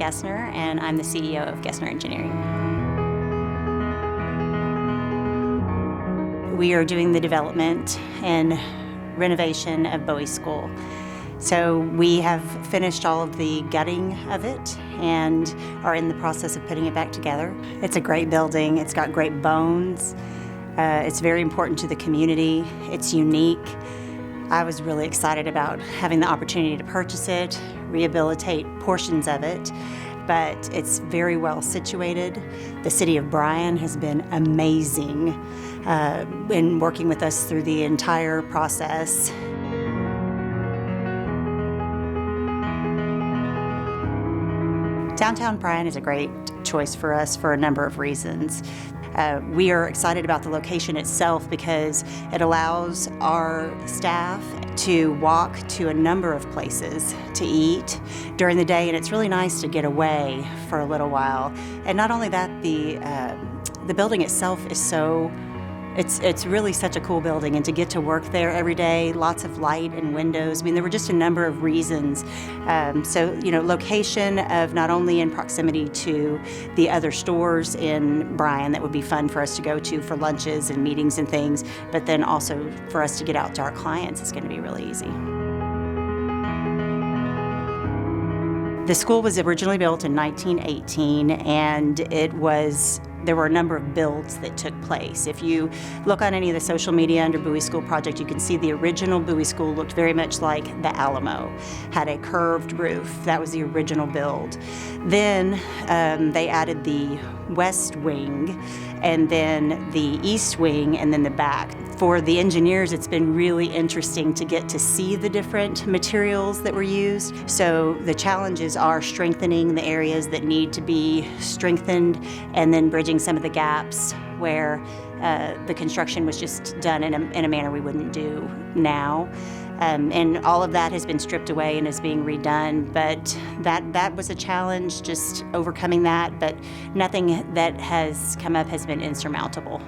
Gessner, and I'm the CEO of Gessner Engineering. We are doing the development and renovation of Bowie School. So we have finished all of the gutting of it and are in the process of putting it back together. It's a great building. It's got great bones. It's very important to the community. It's unique. I was really excited about having the opportunity to purchase it, rehabilitate portions of it, but it's very well situated. The city of Bryan has been amazing in working with us through the entire process. Downtown Bryan is a great choice for us for a number of reasons. We are excited about the location itself because it allows our staff to walk to a number of places to eat during the day, and it's really nice to get away for a little while. And not only that, the building itself is it's really such a cool building, and to get to work there every day, lots of light and windows. I mean, there were just a number of reasons. So, location of not only in proximity to the other stores in Bryan that would be fun for us to go to for lunches and meetings and things, but then also for us to get out to our clients is going to be really easy. The school was originally built in 1918, and there were a number of builds that took place. If you look on any of the social media under Bowie School Project, you can see the original Bowie School looked very much like the Alamo, had a curved roof. That was the original build. Then they added the west wing, and then the east wing, and then the back. For the engineers, it's been really interesting to get to see the different materials that were used. So the challenges are strengthening the areas that need to be strengthened, and then bridging some of the gaps where the construction was just done in a manner we wouldn't do now. And all of that has been stripped away and is being redone, but that was a challenge, just overcoming that, but nothing that has come up has been insurmountable.